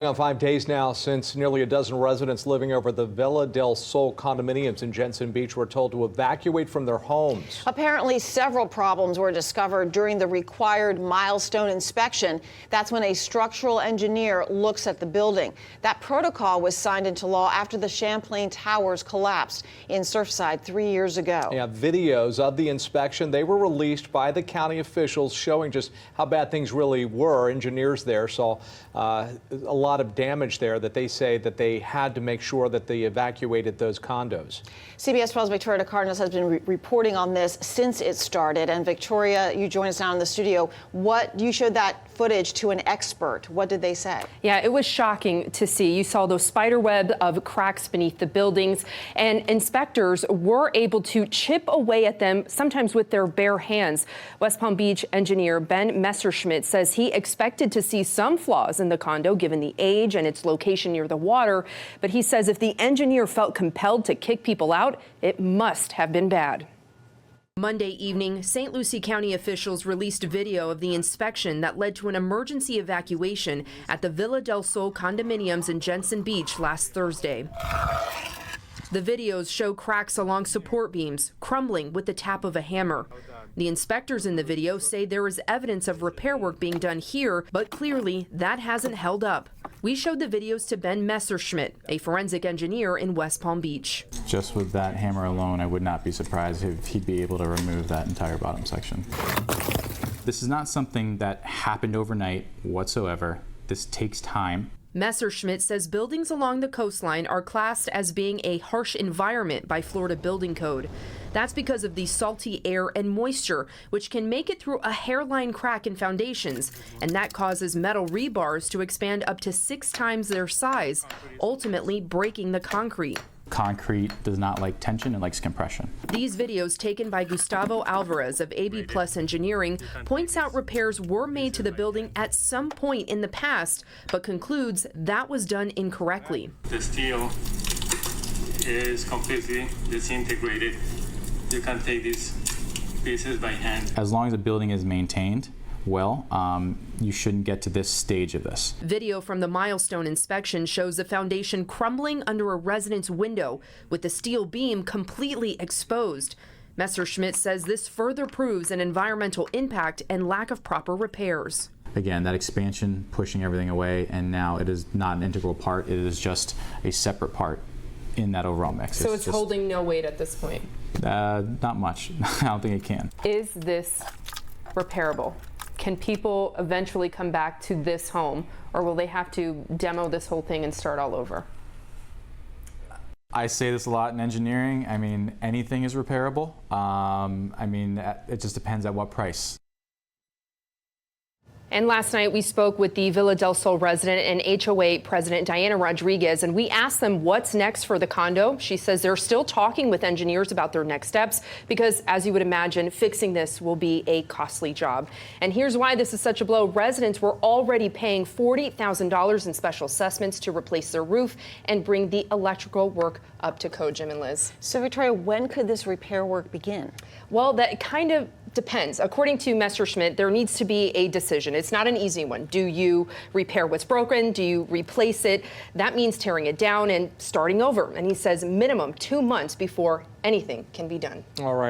5 days now since nearly a dozen residents living over the Villa del Sol condominiums in Jensen Beach were told to evacuate from their homes. Apparently, several problems were discovered during the required milestone inspection. That's when a structural engineer looks at the building. That protocol was signed into law after the Champlain Towers collapsed in Surfside 3 years ago. Yeah, videos of the inspection, they were released by the county officials showing just how bad things really were. Engineers there saw a lot of damage there that they say that they had to make sure that they evacuated those condos. CBS 12's Victoria Cardenas has been reporting on this since it started. And Victoria, you join us now in the studio. You showed that footage to an expert. What did they say? Yeah, it was shocking to see. You saw those spider web of cracks beneath the buildings, and inspectors were able to chip away at them, sometimes with their bare hands. West Palm Beach engineer Ben Messerschmidt says he expected to see some flaws in the condo given the age and its location near the water, but he says if the engineer felt compelled to kick people out, it must have been bad. Monday evening, St. Lucie County officials released video of the inspection that led to an emergency evacuation at the Villa del Sol condominiums in Jensen Beach last Thursday. The videos show cracks along support beams, crumbling with the tap of a hammer. The inspectors in the video say there is evidence of repair work being done here, but clearly that hasn't held up. We showed the videos to Ben Messerschmidt, a forensic engineer in West Palm Beach. Just with that hammer alone, I would not be surprised if he'd be able to remove that entire bottom section. This is not something that happened overnight whatsoever. This takes time. Messerschmidt says buildings along the coastline are classed as being a harsh environment by Florida building code. That's because of the salty air and moisture, which can make it through a hairline crack in foundations, and that causes metal rebars to expand up to 6 times their size, ultimately breaking the concrete. Concrete does not like tension, it likes compression. These videos taken by Gustavo Alvarez of AB Plus Engineering points out repairs were made to the building at some point in the past, but concludes that was done incorrectly. The steel is completely disintegrated. You can take these pieces by hand. As long as the building is maintained well, you shouldn't get to this stage of this. Video from the milestone inspection shows the foundation crumbling under a resident's window with the steel beam completely exposed. Messerschmidt says this further proves an environmental impact and lack of proper repairs. Again, that expansion pushing everything away, and now it is not an integral part, it is just a separate part in that overall mix. So it's holding no weight at this point? Not much. I don't think it can. Is this repairable? Can people eventually come back to this home, or will they have to demo this whole thing and start all over? I say this a lot in engineering. I mean, anything is repairable. I mean, it just depends at what price. And last night we spoke with the Villa del Sol resident and HOA president Diana Rodriguez, and we asked them what's next for the condo. She says they're still talking with engineers about their next steps because, as you would imagine, fixing this will be a costly job. And here's why this is such a blow. Residents were already paying $40,000 in special assessments to replace their roof and bring the electrical work up to code. Jim and Liz. So, Victoria, when could this repair work begin? Well, that kind of depends. According to Messerschmidt, there needs to be a decision. It's not an easy one. Do you repair what's broken? Do you replace it? That means tearing it down and starting over. And he says minimum 2 months before anything can be done. All right.